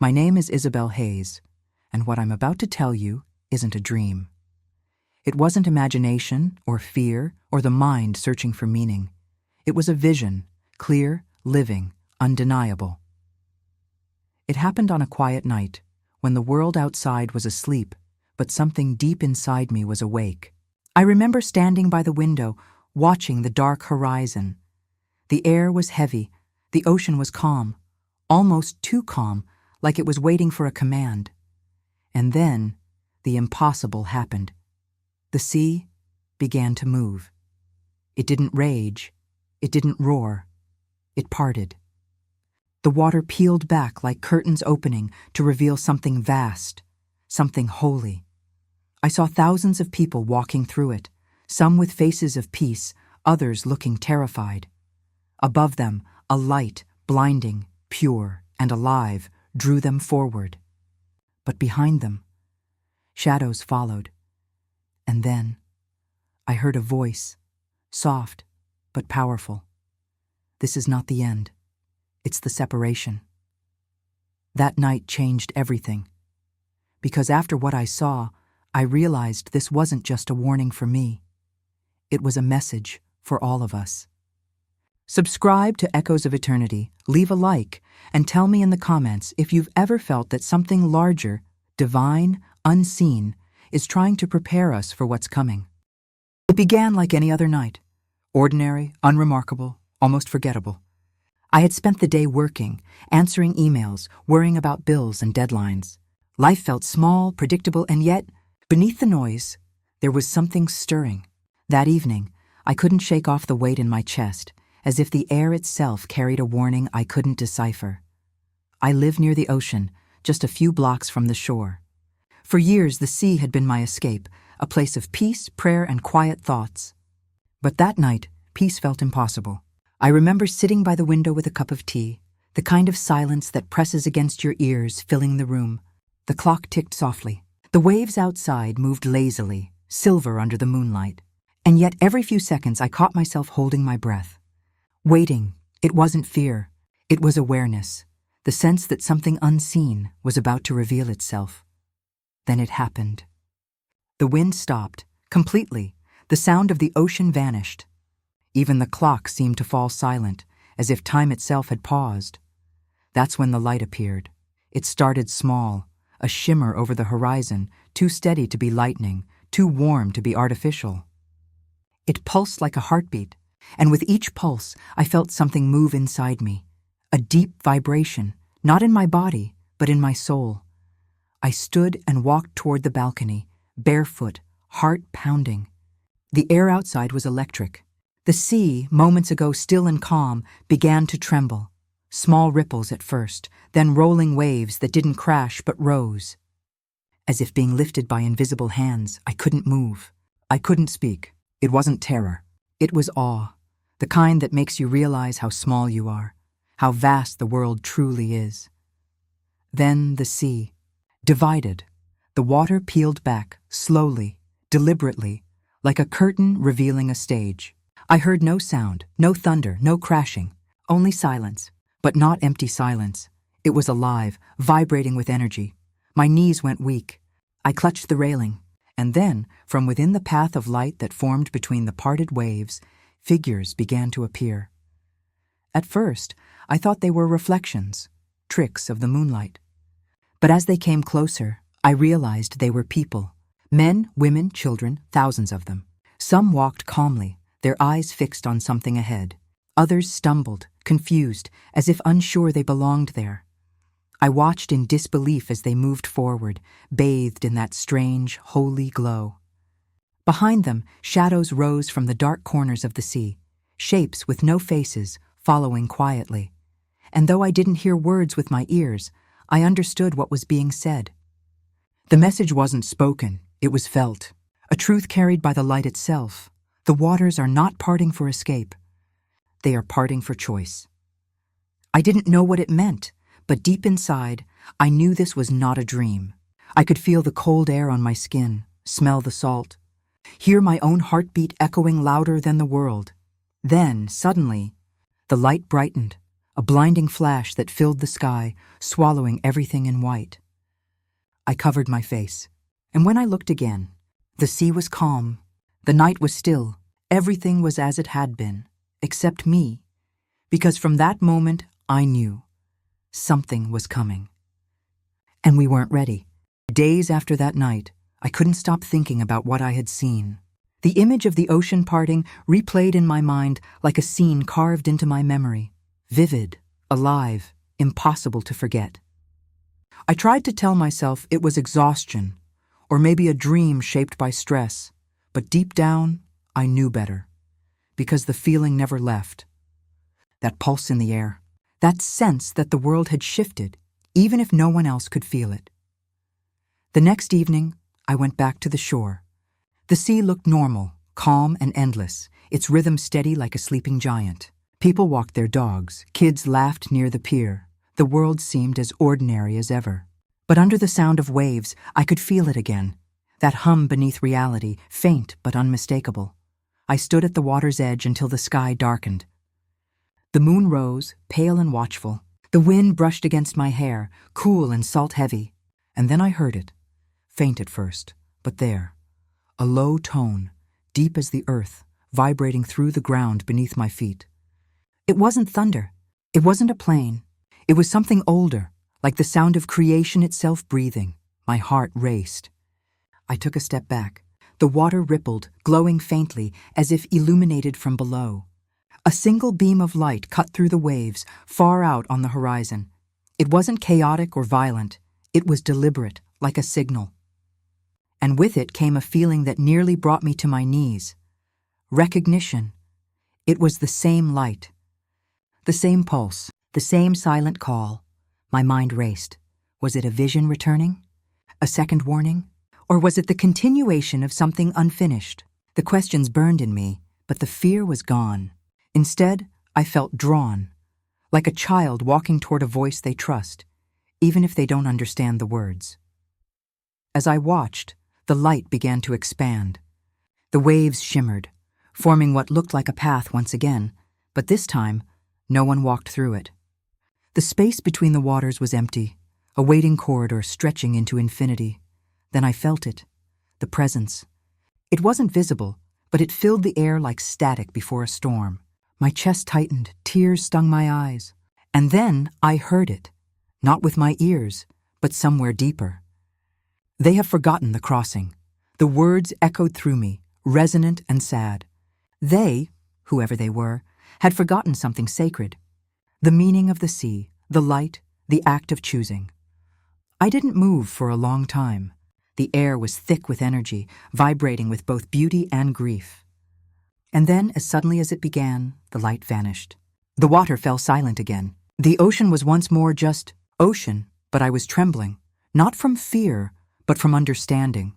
My name is Isabel Hayes, and what I'm about to tell you isn't a dream. It wasn't imagination or fear or the mind searching for meaning. It was a vision, clear, living, undeniable. It happened on a quiet night, when the world outside was asleep, but something deep inside me was awake. I remember standing by the window, watching the dark horizon. The air was heavy, the ocean was calm, almost too calm, like it was waiting for a command. And then, the impossible happened. The sea began to move. It didn't rage, it didn't roar, it parted. The water peeled back like curtains opening to reveal something vast, something holy. I saw thousands of people walking through it, some with faces of peace, others looking terrified. Above them, a light, blinding, pure, and alive, drew them forward. But behind them, shadows followed. And then, I heard a voice, soft but powerful. This is not the end. It's the separation. That night changed everything. Because after what I saw, I realized this wasn't just a warning for me. It was a message for all of us. Subscribe to Echoes of Eternity, leave a like, and tell me in the comments if you've ever felt that something larger, divine, unseen, is trying to prepare us for what's coming. It began like any other night. Ordinary, unremarkable, almost forgettable. I had spent the day working, answering emails, worrying about bills and deadlines. Life felt small, predictable, and yet, beneath the noise, there was something stirring. That evening, I couldn't shake off the weight in my chest, as if the air itself carried a warning I couldn't decipher. I live near the ocean, just a few blocks from the shore. For years, the sea had been my escape, a place of peace, prayer, and quiet thoughts. But that night, peace felt impossible. I remember sitting by the window with a cup of tea, the kind of silence that presses against your ears, filling the room. The clock ticked softly. The waves outside moved lazily, silver under the moonlight. And yet every few seconds I caught myself holding my breath. Waiting, it wasn't fear. It was awareness, the sense that something unseen was about to reveal itself. Then it happened. The wind stopped, completely. The sound of the ocean vanished. Even the clock seemed to fall silent, as if time itself had paused. That's when the light appeared. It started small, a shimmer over the horizon, too steady to be lightning, too warm to be artificial. It pulsed like a heartbeat, and with each pulse, I felt something move inside me. A deep vibration, not in my body, but in my soul. I stood and walked toward the balcony, barefoot, heart pounding. The air outside was electric. The sea, moments ago still and calm, began to tremble. Small ripples at first, then rolling waves that didn't crash but rose. As if being lifted by invisible hands, I couldn't move. I couldn't speak. It wasn't terror. It was awe, the kind that makes you realize how small you are, how vast the world truly is. Then the sea, divided. The water peeled back, slowly, deliberately, like a curtain revealing a stage. I heard no sound, no thunder, no crashing, only silence, but not empty silence. It was alive, vibrating with energy. My knees went weak. I clutched the railing, and then, from within the path of light that formed between the parted waves, figures began to appear. At first, I thought they were reflections, tricks of the moonlight. But as they came closer, I realized they were people. Men, women, children, thousands of them. Some walked calmly, their eyes fixed on something ahead. Others stumbled, confused, as if unsure they belonged there. I watched in disbelief as they moved forward, bathed in that strange, holy glow. Behind them, shadows rose from the dark corners of the sea, shapes with no faces, following quietly. And though I didn't hear words with my ears, I understood what was being said. The message wasn't spoken, it was felt, a truth carried by the light itself. The waters are not parting for escape. They are parting for choice. I didn't know what it meant, but deep inside, I knew this was not a dream. I could feel the cold air on my skin, smell the salt, hear my own heartbeat echoing louder than the world. Then, suddenly, the light brightened. a blinding flash that filled the sky, swallowing everything in white. I covered my face, and when I looked again, the sea was calm, the night was still, everything was as it had been, except me, because from that moment I knew something was coming. And we weren't ready. Days after that night, I couldn't stop thinking about what I had seen. The image of the ocean parting replayed in my mind like a scene carved into my memory, vivid, alive, impossible to forget. I tried to tell myself it was exhaustion, or maybe a dream shaped by stress, but deep down, I knew better, because the feeling never left. That pulse in the air, that sense that the world had shifted, even if no one else could feel it. The next evening, I went back to the shore. The sea looked normal, calm and endless, its rhythm steady like a sleeping giant. People walked their dogs, kids laughed near the pier. The world seemed as ordinary as ever. But under the sound of waves, I could feel it again, that hum beneath reality, faint but unmistakable. I stood at the water's edge until the sky darkened. The moon rose, pale and watchful. The wind brushed against my hair, cool and salt-heavy. And then I heard it, faint at first, but there. A low tone, deep as the earth, vibrating through the ground beneath my feet. It wasn't thunder. It wasn't a plane. It was something older, like the sound of creation itself breathing. My heart raced. I took a step back. The water rippled, glowing faintly, as if illuminated from below. A single beam of light cut through the waves, far out on the horizon. It wasn't chaotic or violent. It was deliberate, like a signal. And with it came a feeling that nearly brought me to my knees. Recognition. It was the same light. The same pulse, the same silent call. My mind raced. Was it a vision returning? A second warning? Or was it the continuation of something unfinished? The questions burned in me, but the fear was gone. Instead, I felt drawn, like a child walking toward a voice they trust, even if they don't understand the words. As I watched, the light began to expand. The waves shimmered, forming what looked like a path once again, but this time, no one walked through it. The space between the waters was empty, a waiting corridor stretching into infinity. Then I felt it, the presence. It wasn't visible, but it filled the air like static before a storm. My chest tightened, tears stung my eyes. And then I heard it, not with my ears, but somewhere deeper. They have forgotten the crossing. The words echoed through me, resonant and sad. They, whoever they were, had forgotten something sacred. The meaning of the sea, the light, the act of choosing. I didn't move for a long time. The air was thick with energy, vibrating with both beauty and grief. And then, as suddenly as it began, the light vanished. The water fell silent again. The ocean was once more just ocean, but I was trembling, not from fear, but from understanding.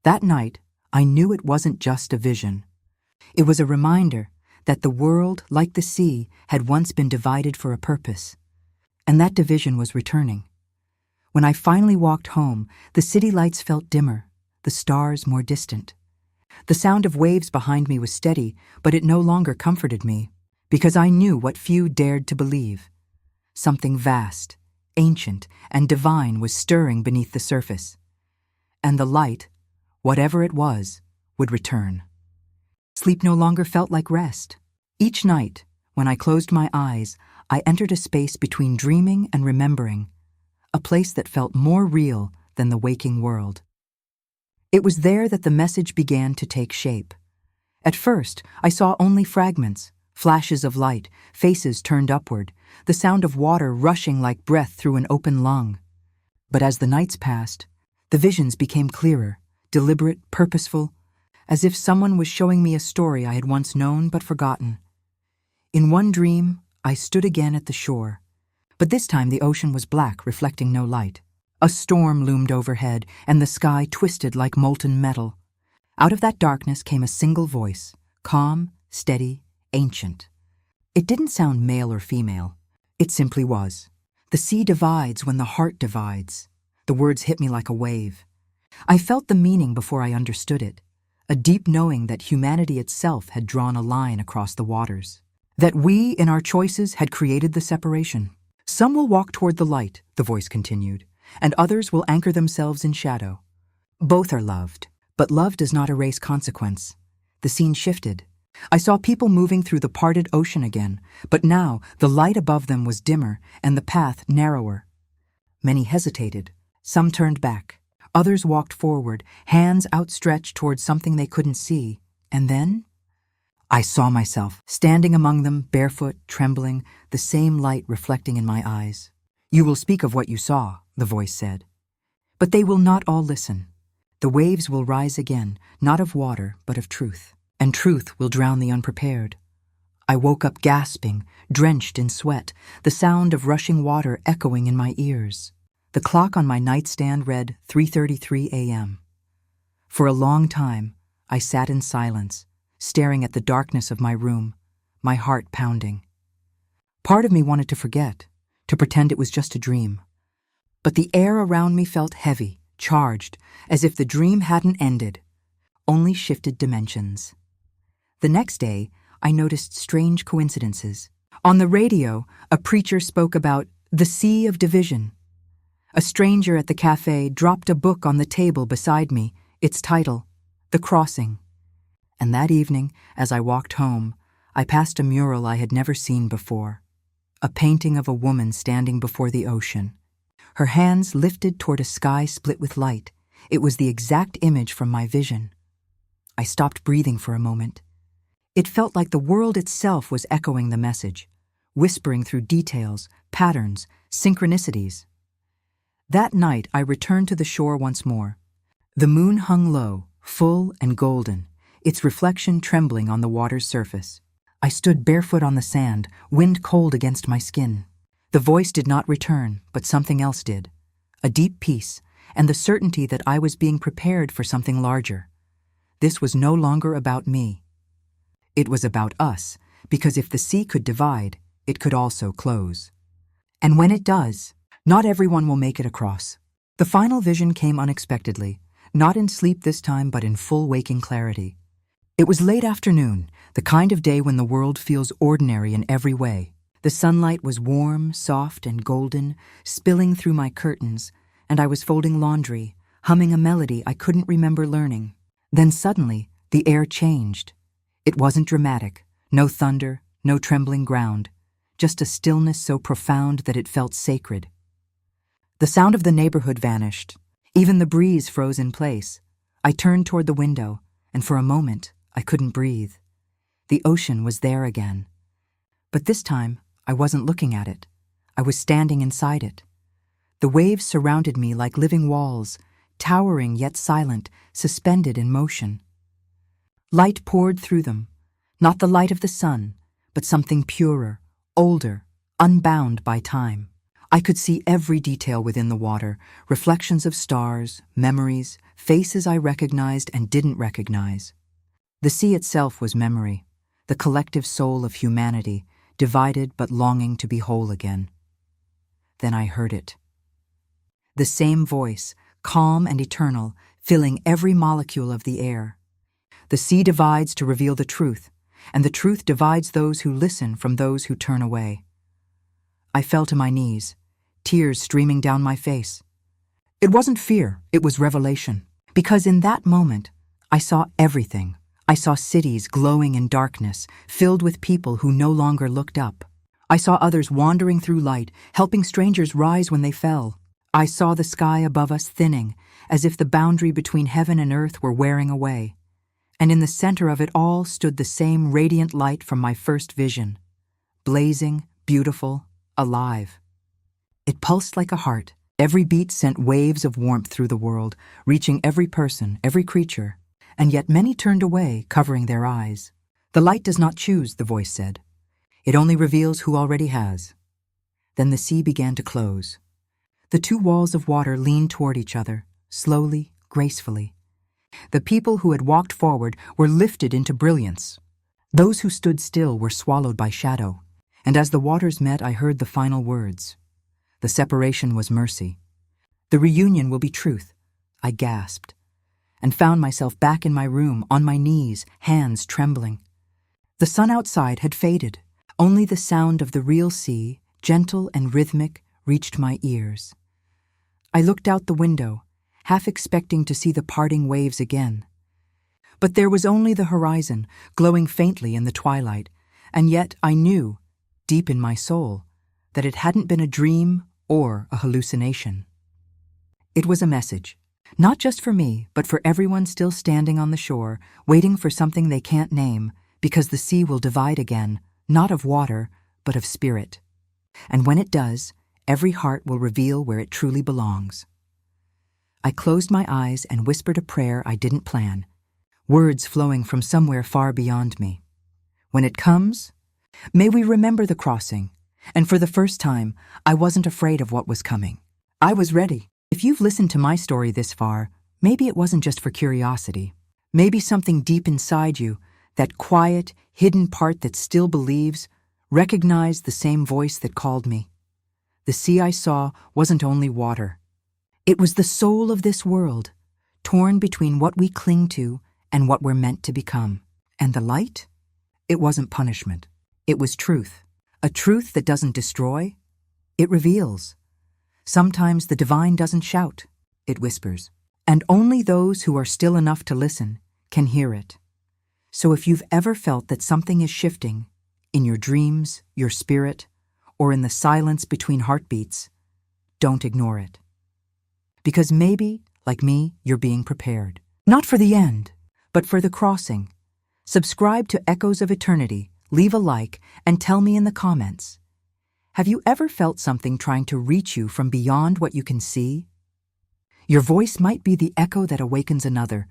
That night, I knew it wasn't just a vision. It was a reminder that the world, like the sea, had once been divided for a purpose. And that division was returning. When I finally walked home, the city lights felt dimmer, the stars more distant. The sound of waves behind me was steady, but it no longer comforted me, because I knew what few dared to believe. Something vast, ancient, and divine was stirring beneath the surface. And the light, whatever it was, would return. Sleep no longer felt like rest. Each night, when I closed my eyes, I entered a space between dreaming and remembering, a place that felt more real than the waking world. It was there that the message began to take shape. At first, I saw only fragments, flashes of light, faces turned upward, the sound of water rushing like breath through an open lung. But as the nights passed, the visions became clearer, deliberate, purposeful, as if someone was showing me a story I had once known but forgotten. In one dream, I stood again at the shore, but this time the ocean was black, reflecting no light. A storm loomed overhead, and the sky twisted like molten metal. Out of that darkness came a single voice, calm, steady, ancient. It didn't sound male or female. It simply was. The sea divides when the heart divides. The words hit me like a wave. I felt the meaning before I understood it, a deep knowing that humanity itself had drawn a line across the waters. That we, in our choices, had created the separation. Some will walk toward the light, the voice continued, and others will anchor themselves in shadow. Both are loved, but love does not erase consequence. The scene shifted. I saw people moving through the parted ocean again, but now the light above them was dimmer and the path narrower. Many hesitated. Some turned back. Others walked forward, hands outstretched towards something they couldn't see. And then I saw myself, standing among them, barefoot, trembling, the same light reflecting in my eyes. "You will speak of what you saw," the voice said. "But they will not all listen. The waves will rise again, not of water, but of truth. And truth will drown the unprepared." I woke up gasping, drenched in sweat, the sound of rushing water echoing in my ears. The clock on my nightstand read 3:33 a.m. For a long time, I sat in silence, staring at the darkness of my room, my heart pounding. Part of me wanted to forget, to pretend it was just a dream. But the air around me felt heavy, charged, as if the dream hadn't ended, only shifted dimensions. The next day, I noticed strange coincidences. On the radio, a preacher spoke about the sea of division. A stranger at the cafe dropped a book on the table beside me, its title, The Crossing. And that evening, as I walked home, I passed a mural I had never seen before. A painting of a woman standing before the ocean. Her hands lifted toward a sky split with light. It was the exact image from my vision. I stopped breathing for a moment. It felt like the world itself was echoing the message, whispering through details, patterns, synchronicities. That night, I returned to the shore once more. The moon hung low, full and golden, its reflection trembling on the water's surface. I stood barefoot on the sand, wind cold against my skin. The voice did not return, but something else did. A deep peace, and the certainty that I was being prepared for something larger. This was no longer about me. It was about us, because if the sea could divide, it could also close. And when it does, not everyone will make it across. The final vision came unexpectedly, not in sleep this time, but in full waking clarity. It was late afternoon, the kind of day when the world feels ordinary in every way. The sunlight was warm, soft, and golden, spilling through my curtains, and I was folding laundry, humming a melody I couldn't remember learning. Then suddenly, the air changed. It wasn't dramatic, no thunder, no trembling ground, just a stillness so profound that it felt sacred. The sound of the neighborhood vanished. Even the breeze froze in place. I turned toward the window, and for a moment, I couldn't breathe. The ocean was there again. But this time, I wasn't looking at it. I was standing inside it. The waves surrounded me like living walls, towering yet silent, suspended in motion. Light poured through them, not the light of the sun, but something purer, older, unbound by time. I could see every detail within the water, reflections of stars, memories, faces I recognized and didn't recognize. The sea itself was memory, the collective soul of humanity, divided but longing to be whole again. Then I heard it. The same voice, calm and eternal, filling every molecule of the air. The sea divides to reveal the truth, and the truth divides those who listen from those who turn away. I fell to my knees, tears streaming down my face. It wasn't fear, it was revelation. Because in that moment, I saw everything. I saw cities glowing in darkness, filled with people who no longer looked up. I saw others wandering through light, helping strangers rise when they fell. I saw the sky above us thinning, as if the boundary between heaven and earth were wearing away. And in the center of it all stood the same radiant light from my first vision, blazing, beautiful, alive. It pulsed like a heart. Every beat sent waves of warmth through the world, reaching every person, every creature, and yet many turned away, covering their eyes. The light does not choose, the voice said. It only reveals who already has. Then the sea began to close. The two walls of water leaned toward each other, slowly, gracefully. The people who had walked forward were lifted into brilliance. Those who stood still were swallowed by shadow. And as the waters met, I heard the final words. The separation was mercy. The reunion will be truth, I gasped, and found myself back in my room, on my knees, hands trembling. The sun outside had faded. Only the sound of the real sea, gentle and rhythmic, reached my ears. I looked out the window, half expecting to see the parting waves again. But there was only the horizon, glowing faintly in the twilight, and yet I knew, deep in my soul, that it hadn't been a dream or a hallucination. It was a message, not just for me, but for everyone still standing on the shore, waiting for something they can't name, because the sea will divide again, not of water, but of spirit. And when it does, every heart will reveal where it truly belongs. I closed my eyes and whispered a prayer I didn't plan, words flowing from somewhere far beyond me. When it comes, may we remember the crossing, and for the first time, I wasn't afraid of what was coming. I was ready. If you've listened to my story this far, maybe it wasn't just for curiosity. Maybe something deep inside you, that quiet, hidden part that still believes, recognized the same voice that called me. The sea I saw wasn't only water. It was the soul of this world, torn between what we cling to and what we're meant to become. And the light? It wasn't punishment. It was truth. A truth that doesn't destroy, it reveals. Sometimes the divine doesn't shout, it whispers. And only those who are still enough to listen can hear it. So if you've ever felt that something is shifting, in your dreams, your spirit, or in the silence between heartbeats, don't ignore it. Because maybe, like me, you're being prepared. Not for the end, but for the crossing. Subscribe to Echoes of Eternity, leave a like, and tell me in the comments. Have you ever felt something trying to reach you from beyond what you can see? Your voice might be the echo that awakens another,